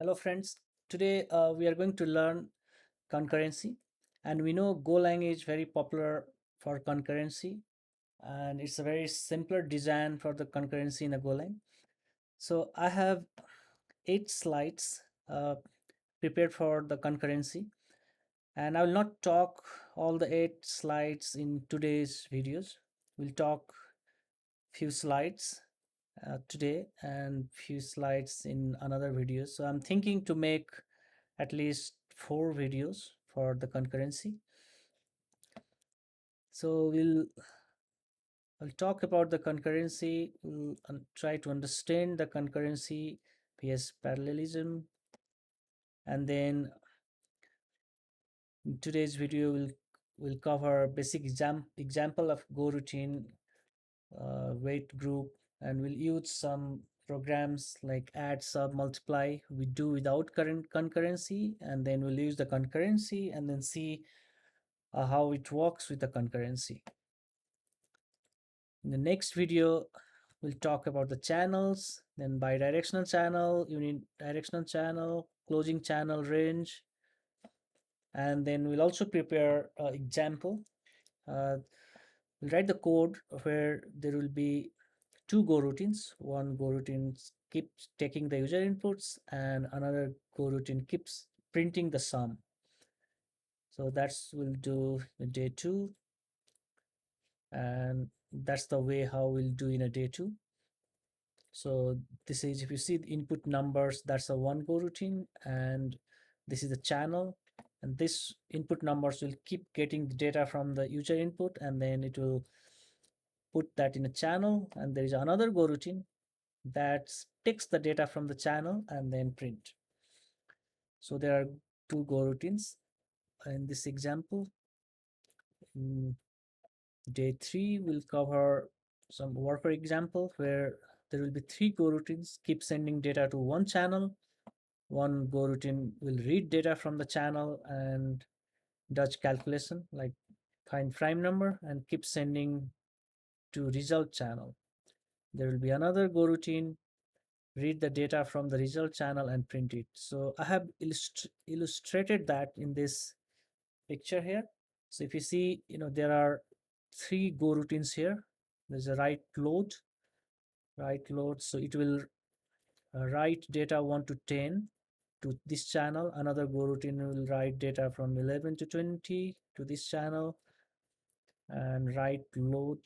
Hello friends, today we are going to learn concurrency, and we know Golang is very popular for concurrency, and it's a very simpler design for the concurrency in a Golang. So I have 8 slides prepared for the concurrency, and I will not talk all the 8 slides in today's videos. We'll talk few slides today and few slides in another video. So I'm thinking to make at least 4 videos for the concurrency. So I'll talk about the concurrency. We'll try to understand the concurrency, PS parallelism, and then in today's video we'll cover basic example of go routine, wait group, and we'll use some programs like add, sub, multiply we do without current concurrency, and then we'll use the concurrency and then see how it works with the concurrency. In the next video, we'll talk about the channels, then bidirectional channel, unidirectional channel, closing channel range, and then we'll also prepare an example. We'll write the code where there will be two go routines. One go routine keeps taking the user inputs, and another go routine keeps printing the sum. So that's we'll do in day 2, and that's the way how we'll do in a day 2. So this is, if you see the input numbers, that's a one go routine, and this is the channel, and this input numbers will keep getting the data from the user input, and then it will put that in a channel, and there is another go routine that takes the data from the channel and then print. So there are two go routines in this example. In day 3 we'll cover some worker example where there will be 3 go routines keep sending data to one channel. One go routine will read data from the channel and does calculation like find prime number and keep sending to result channel. There will be another go routine read the data from the result channel and print it. So I have illustrated that in this picture here. So if you see, there are 3 go routines here. There's a write load. So it will write data 1 to 10 to this channel. Another go routine will write data from 11 to 20 to this channel, and write load.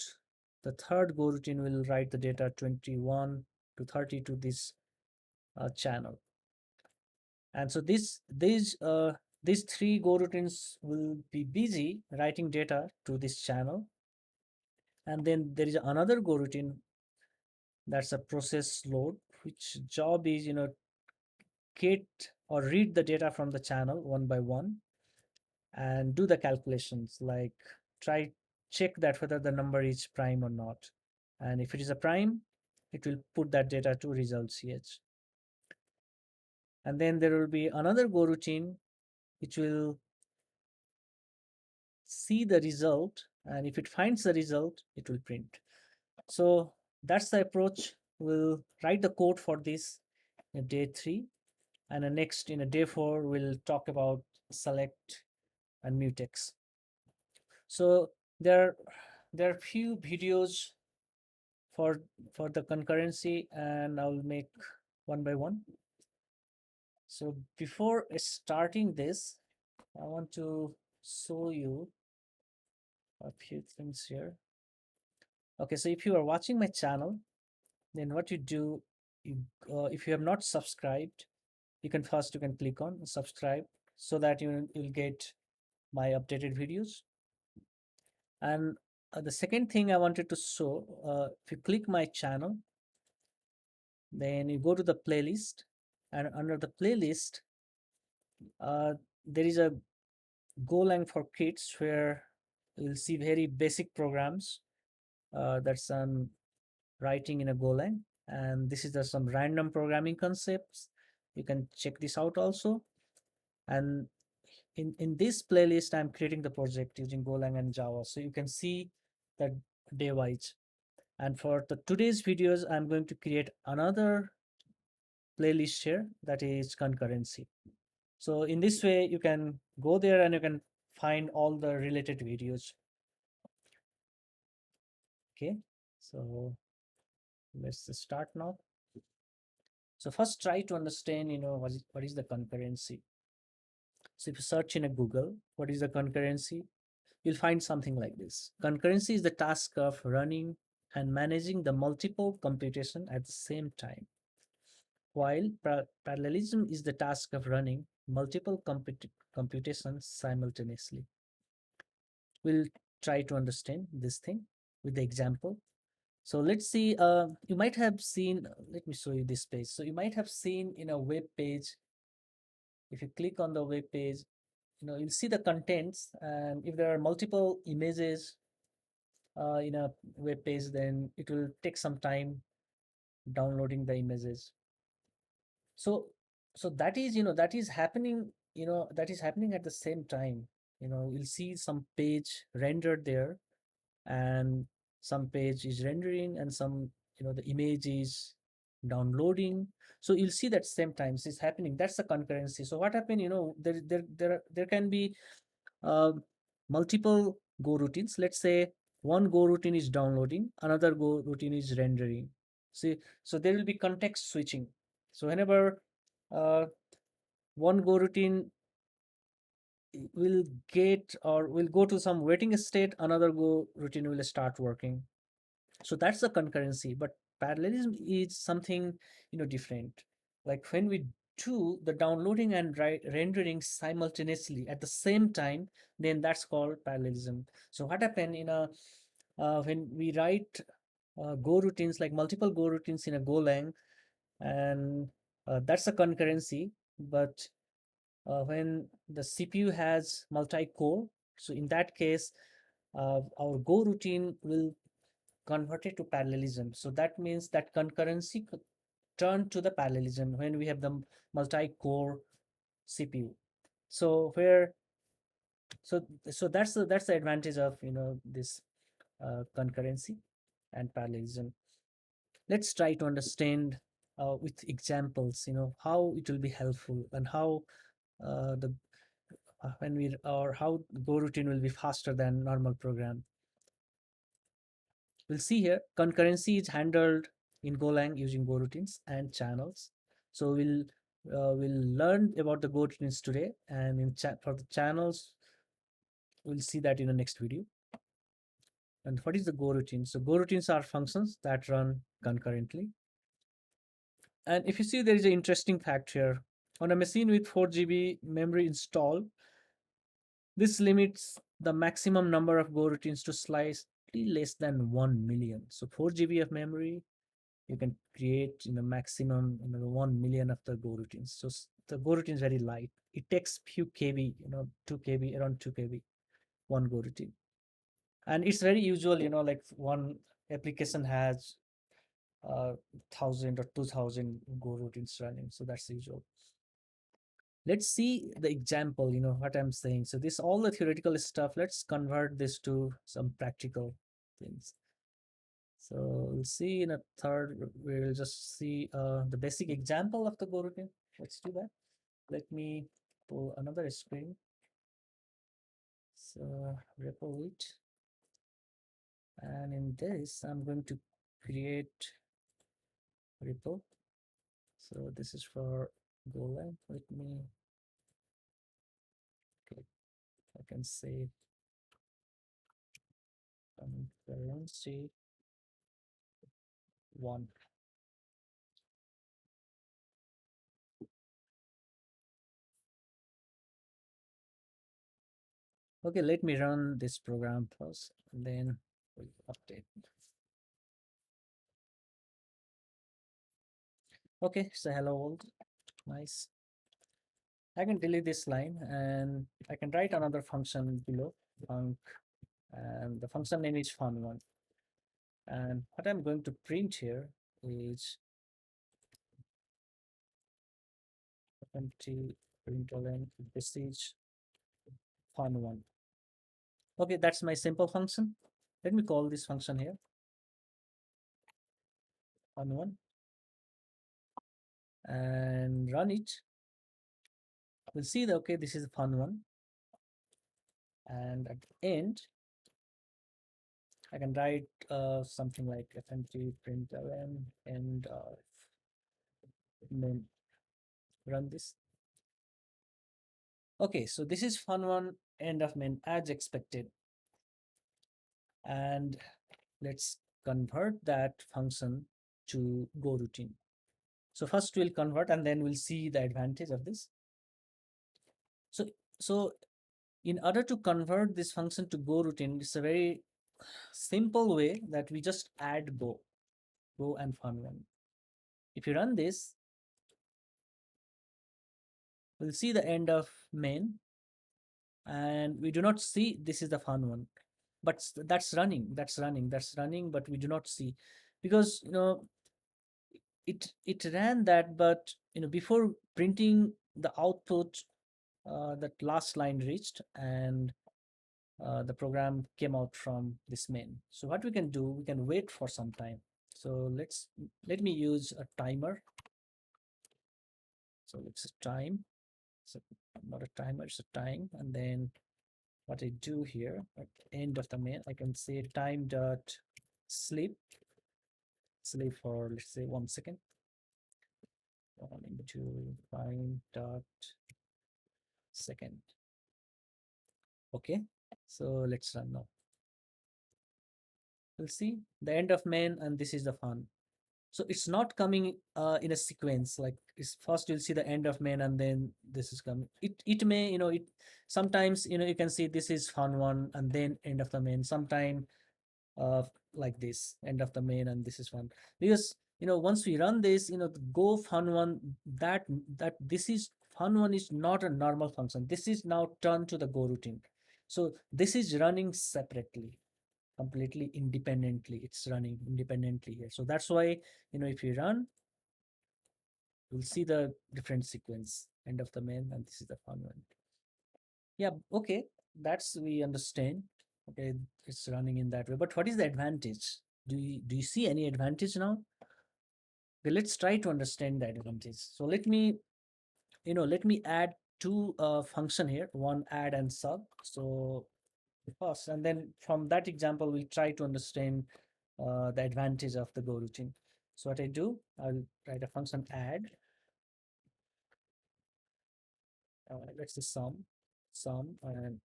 The third go routine will write the data 21 to 30 to this channel. And so these 3 go routines will be busy writing data to this channel. And then there is another go routine that's a process load, which job is get or read the data from the channel one by one and do the calculations, like try check that whether the number is prime or not, and if it is a prime it will put that data to result ch. And then there will be another go routine which will see the result, and if it finds the result it will print. So that's the approach. We'll write the code for this in day 3, and next in a day 4 we'll talk about select and mutex. So there there are few videos for the concurrency, and I'll make one by one. So before starting this, I want to show you a few things here. Okay, so if you are watching my channel, then what you do, if you have not subscribed, you can click on subscribe so that you'll get my updated videos. And the second thing I wanted to show, if you click my channel, then you go to the playlist, and under the playlist, uh, there is a Golang for kids where you'll see very basic programs. That's writing in a Golang, and this is some random programming concepts. You can check this out also. And in this playlist, I'm creating the project using Golang and Java, so you can see that day wise. And for the today's videos, I'm going to create another playlist here, that is concurrency. So in this way, you can go there and you can find all the related videos. Okay, so let's start now. So first try to understand, what is the concurrency. So if you search in a Google, what is the concurrency? You'll find something like this. Concurrency is the task of running and managing the multiple computation at the same time, while parallelism is the task of running multiple computations simultaneously. We'll try to understand this thing with the example. So let's see, you might have seen, let me show you this page. So you might have seen in a web page, if you click on the web page, you'll see the contents, and if there are multiple images in a web page, then it will take some time downloading the images. So that is, that is happening at the same time. You'll see some page rendered there, and some page is rendering, and some, the image is downloading. So you'll see that same times is happening. That's the concurrency. So what happened, there can be uh, multiple go routines. Let's say one go routine is downloading, another go routine is rendering. See, so there will be context switching. So whenever uh, one go routine will get or will go to some waiting state, another go routine will start working. So that's the concurrency. But parallelism is something, different. Like when we do the downloading and rendering simultaneously at the same time, then that's called parallelism. So what happened in a when we write go routines, like multiple go routines in a Golang, and that's a concurrency. But when the CPU has multi-core, so in that case, our go routine will convert it to parallelism. So that means that concurrency turn to the parallelism when we have the multi-core CPU. So where so that's the advantage of, this concurrency and parallelism. Let's try to understand with examples, how it will be helpful, and how the when we or how go routine will be faster than normal program. We'll see here concurrency is handled in Golang using goroutines and channels. So we'll learn about the goroutines today, and for the channels, we'll see that in the next video. And what is the goroutine? So goroutines are functions that run concurrently. And if you see, there is an interesting fact here. On a machine with 4 GB memory installed, this limits the maximum number of goroutines to slightly less than 1 million. So 4 GB of memory, you can create, maximum, 1 million of the go routines. So the go routine is very light. It takes few kb, 2 kb, around 2 kb, one go routine. And it's very usual, like one application has 1,000 or 2,000 go routines running. So that's usual. Let's see the example, what I'm saying. So this all the theoretical stuff, let's convert this to some practical things. So we'll see in a third, we'll just see the basic example of the go routine. Let's do that. Let me pull another screen. So repo it. And in this, I'm going to create repo. So this is for Golang. Let me, okay, I can say concurrency 1. Okay, let me run this program first, and then we'll update. Okay, so hello world. Nice. I can delete this line, and I can write another function below, func, and the function name is fun1. And what I'm going to print here is empty println, this is fun1. Okay, that's my simple function. Let me call this function here, fun1. and run it, we'll see that, okay, this is a fun one. And at the end, I can write something like fmt println and then run this. Okay, so this is fun one, end of main as expected. And let's convert that function to go routine. So first we'll convert and then we'll see the advantage of this. So, so in order to convert this function to go routine, it's a very simple way that we just add go and fun one. If you run this, we'll see the end of main, and we do not see this is the fun one, but that's running, but we do not see, because it ran that, but before printing the output, that last line reached, and the program came out from this main. So what we can do, we can wait for some time. So let me use a timer. So it's a time. So not a timer, it's a time. And then what I do here at the end of the main, I can say time.sleep, sleep for, let's say, 1 second. 1 into time.second. Okay, so let's run now. We'll see the end of main, and this is the fun. So it's not coming in a sequence, like it's first you'll see the end of main and then this is coming. It may, it sometimes, you can see this is fun one and then end of the main. Sometime like this, end of the main and this is fun. Because once we run this, the go fun one, that this is fun one is not a normal function. This is now turned to the go routine. So this is running separately, completely independently. It's running independently here. So that's why, if you run, you'll see the different sequence, end of the main, and this is the fun one. Yeah, okay, that's, we understand. Okay, it's running in that way. But what is the advantage? Do you see any advantage now? Okay, let's try to understand the advantage. So let me add two function here, one add and sub. So first, and then from that example, we'll try to understand the advantage of the go routine. So what I do, I'll write a function add. Let's say sum, and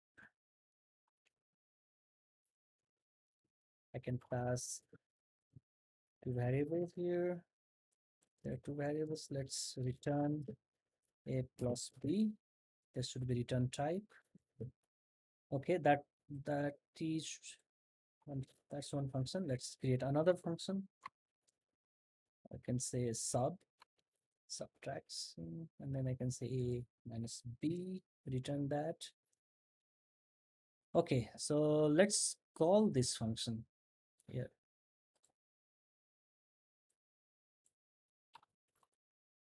I can pass two variables here. There are two variables. Let's return a plus b. This should be return type. Okay, that is one, that's one function. Let's create another function. I can say subtracts, and then I can say a minus b, return that. Okay, so let's call this function here.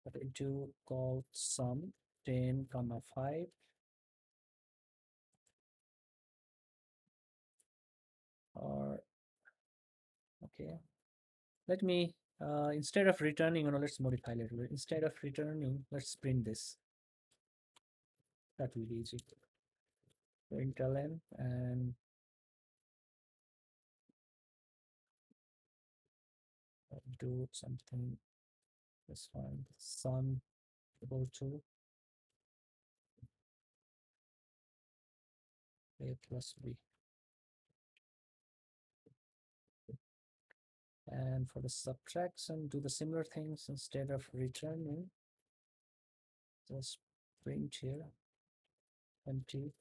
What I do, call sum 10 comma 5, or okay, let me instead of returning, let's modify a little bit. Instead of returning, let's print this. That will be easy. Println and do something. This one, sum equal to a plus b. And for the subtraction, do the similar things. Instead of returning, just print here empty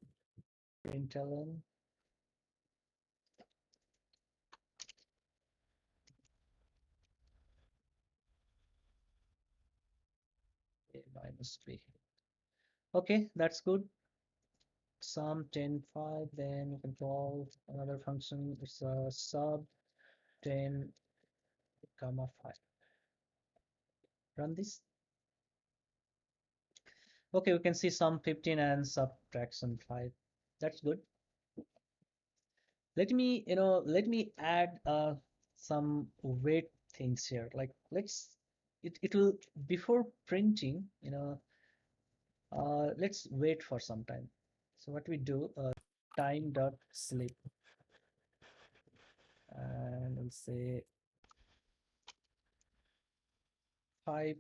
println a minus b. Okay, that's good. Sum 10 5, then you can call another function. It's a sub 10 comma 5. Run this. Okay, we can see sum 15 and subtraction 5. That's good. Let me add some weight things here. Like let's it will, before printing, let's wait for some time. So what we do, time.sleep, and we'll say 5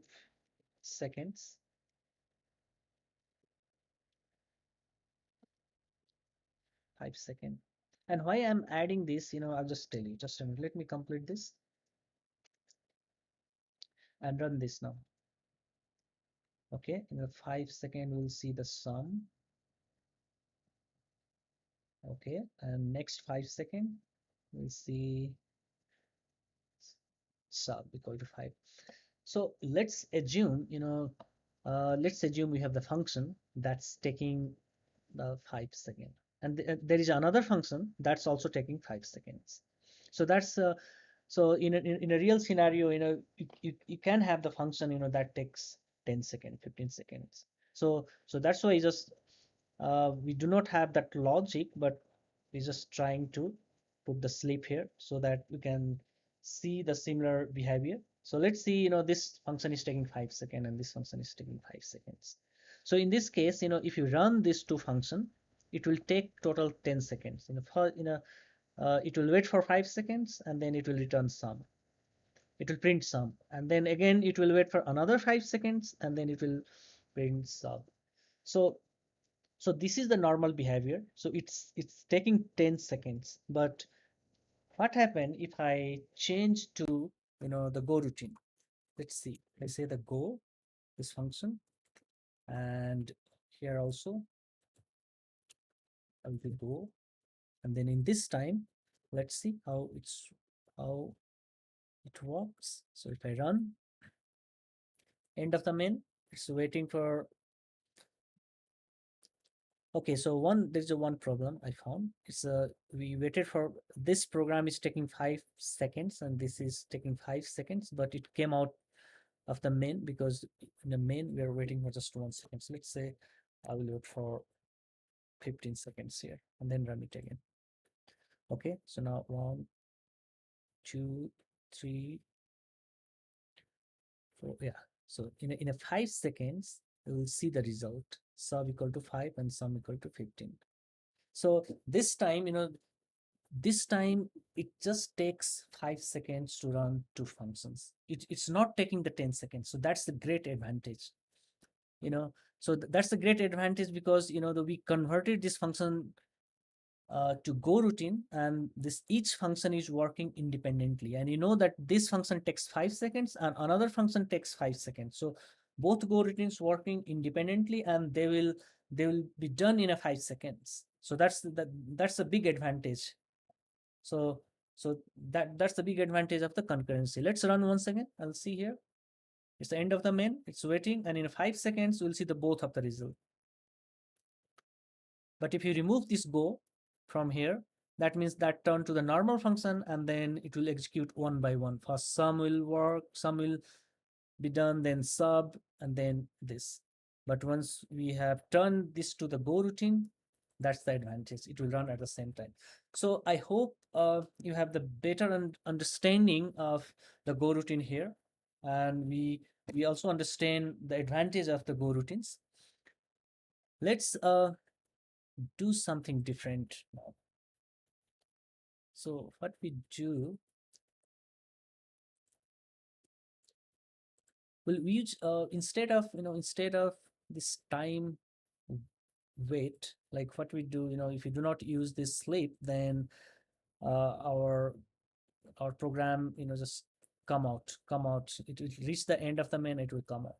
seconds, 5 second. And why I'm adding this, I'll just tell you. Just a minute. Let me complete this and run this now. Okay, in a 5 second, we'll see the sum. Okay, and next 5 second, we'll see sub equal to 5. So let's assume we have the function that's taking the 5 second, and there is another function that's also taking 5 seconds. So that's so in a real scenario, you can have the function, that takes 10 seconds, 15 seconds. So that's why just we do not have that logic, but we're just trying to put the sleep here so that we can see the similar behavior. So let's see, this function is taking 5 seconds and this function is taking 5 seconds. So in this case, if you run these two function, it will take total 10 seconds. It will wait for 5 seconds and then it will return sum. It will print sum, and then again it will wait for another 5 seconds and then it will print sum. So this is the normal behavior. So it's taking 10 seconds. But what happen if I change to the go routine? Let's see. I say the go, this function, and here also I will go, and then in this time, let's see how it works. So if I run end of the main, it's waiting for. Okay, so there's a one problem I found. It's we waited for this program is taking 5 seconds and this is taking 5 seconds, but it came out of the main because in the main we are waiting for just 1 second. So let's say I will wait for 15 seconds here and then run it again. Okay, so now 1, 2, 3, 4. Yeah, so in a 5 seconds you will see the result, sum equal to 5 and sum equal to 15. So this time, this time it just takes 5 seconds to run two functions. It's not taking the 10 seconds. So that's the great advantage. So that's the great advantage because we converted this function to go routine, and this each function is working independently, and you know that this function takes 5 seconds and another function takes 5 seconds. So both go routines working independently and they will be done in a 5 seconds. So that's a big advantage. So so that's the big advantage of the concurrency. Let's run once again. I'll see here. It's the end of the main. It's waiting, and in 5 seconds, we'll see the both of the result. But if you remove this go from here, that means that turn to the normal function, and then it will execute one by one. First, sum will work, sum will be done, then sub, and then this. But once we have turned this to the go routine, that's the advantage. It will run at the same time. So I hope you have the better understanding of the go routine here, and we also understand the advantage of the go routines. Let's do something different now. So what we do, we use instead of this time wait, like what we do, if you do not use this sleep, then our program just come out. It will reach the end of the main, it will come out.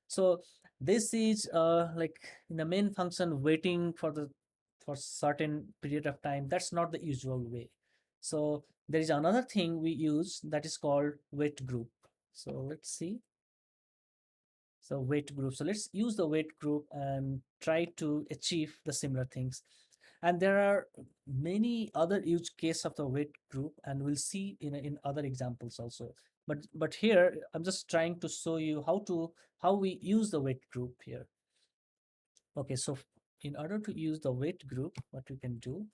So this is like in the main function waiting for certain period of time. That's not the usual way. So there is another thing we use that is called waitGroup. So let's see. So waitGroup. So let's use the waitGroup and try to achieve the similar things. And there are many other use case of the waitGroup, and we'll see in other examples also. But here I'm just trying to show you how we use the waitGroup here. Okay, so in order to use the waitGroup, what we can do,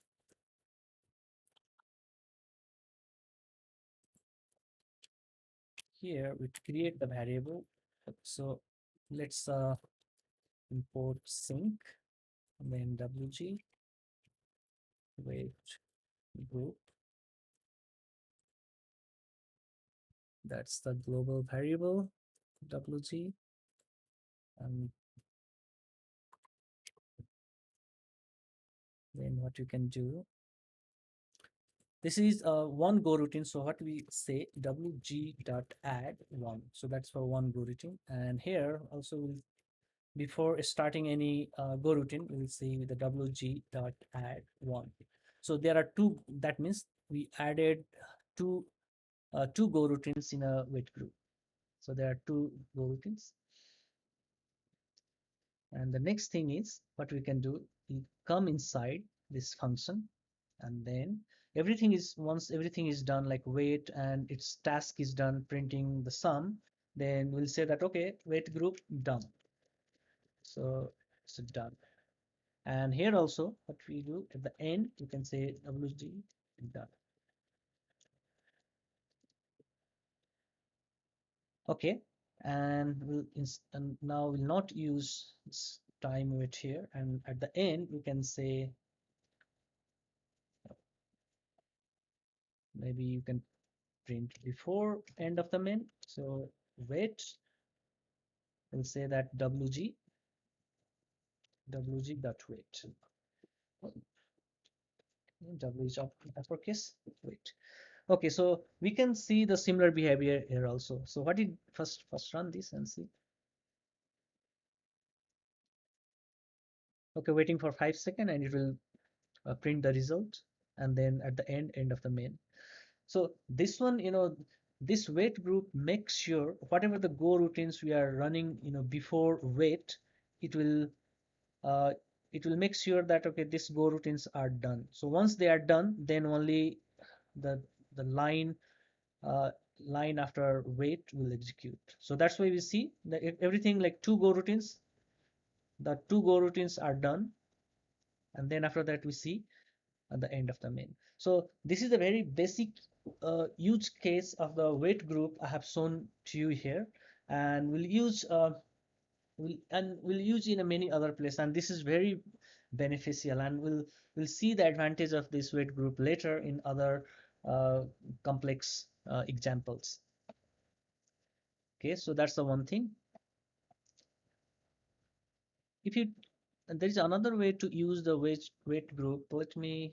here we create the variable. So let's import sync, and then wg wait group. That's the global variable wg, and then what you can do, this is one go routine. So what we say, wg dot add one. So that's for one go routine. And here also we'll, before starting any go routine, we'll see the wg dot add one. So there are two. That means we added two two go routines in a wait group. So there are two go routines. And the next thing is what we can do, we come inside this function, and then everything is, once everything is done, like wait and its task is done printing the sum, then we'll say that okay, wait group done. So it's done. And here also what we do at the end, you can say wg done. Okay, and and now we'll not use this time wait here, and at the end we can say, maybe you can print before end of the main. So wait, we'll say that wg dot wait. W is uppercase wait. Okay, so we can see the similar behavior here also. So what did first run this and see. Okay, waiting for 5 seconds and it will print the result, and then at the end of the main. So this one, this wait group makes sure whatever the go routines we are running, before wait, it will uh, it will make sure that okay, this go routines are done. So once they are done, then only the the uh, line after wait will execute. So that's why we see that if everything like two go routines, the two go routines are done, and then after that we see at the end of the main. So this is a very basic use case of the wait group I have shown to you here, and we'll use in a many other place, and this is very beneficial, and we'll see the advantage of this wait group later in other complex examples. Okay, so that's the one thing. If you, there is another way to use the wait group. Let me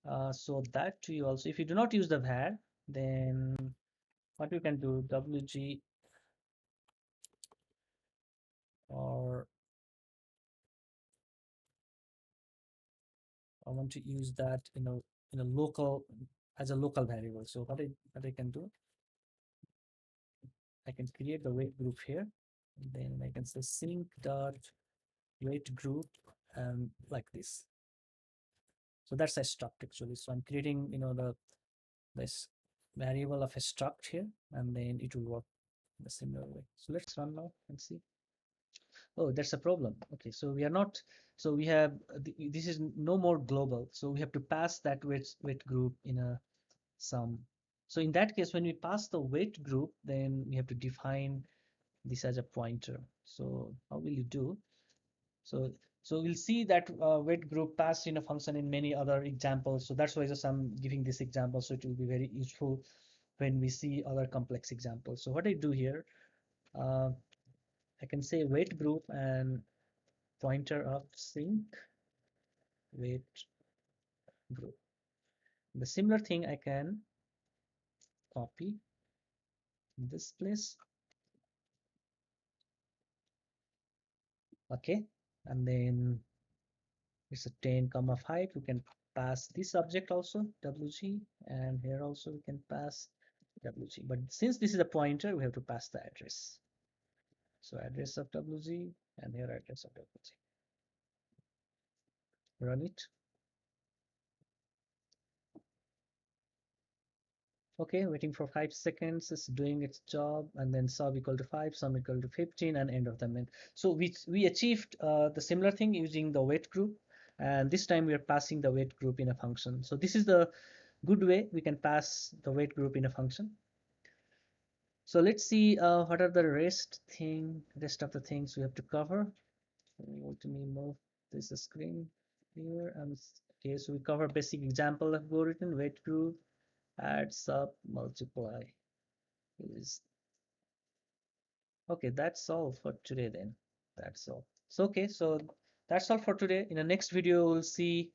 show that to you also. If you do not use the var, then what you can do, wg, or I want to use that in a local, as a local variable. So what I can do, I can create the wait group here, and then I can say sync dot wait group, and like this. So that's a struct actually. So I'm creating this variable of a struct here, and then it will work in a similar way. So let's run now and see. Oh, that's a problem. Okay, so we are not, so we have this is no more global. So we have to pass that wait group in a sum. So in that case, when we pass the wait group, then we have to define this as a pointer. So how will you do? So we'll see that wait group passed in a function in many other examples. So that's why just I'm giving this example. So it will be very useful when we see other complex examples. So what I do here, uh, I can say wait group and pointer of sync wait group. The similar thing I can copy in this place. Okay, and then it's a 10 comma 5. We can pass this object also wg, and here also we can pass wg, but since this is a pointer, we have to pass the address. So address of wg, and here address of wg. Run it. Okay, waiting for 5 seconds, it's doing its job, and then sub equal to 5, sum equal to 15, and end of the main. So we achieved the similar thing using the wait group, and this time we are passing the wait group in a function. So this is the good way we can pass the wait group in a function. So let's see what are the rest of the things we have to cover. Let me move this screen here. Okay, so we cover basic example of algorithm, weight group, add, sub, multiply. Is okay. That's all for today then. That's all. So okay, so that's all for today. In the next video, we'll see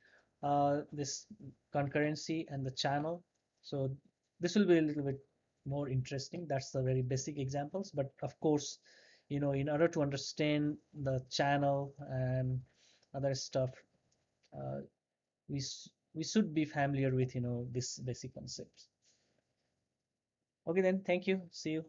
this concurrency and the channel. So this will be a little bit more interesting. That's the very basic examples. But of course, in order to understand the channel and other stuff, uh, we should be familiar with this basic concepts. Okay then, thank you. See you.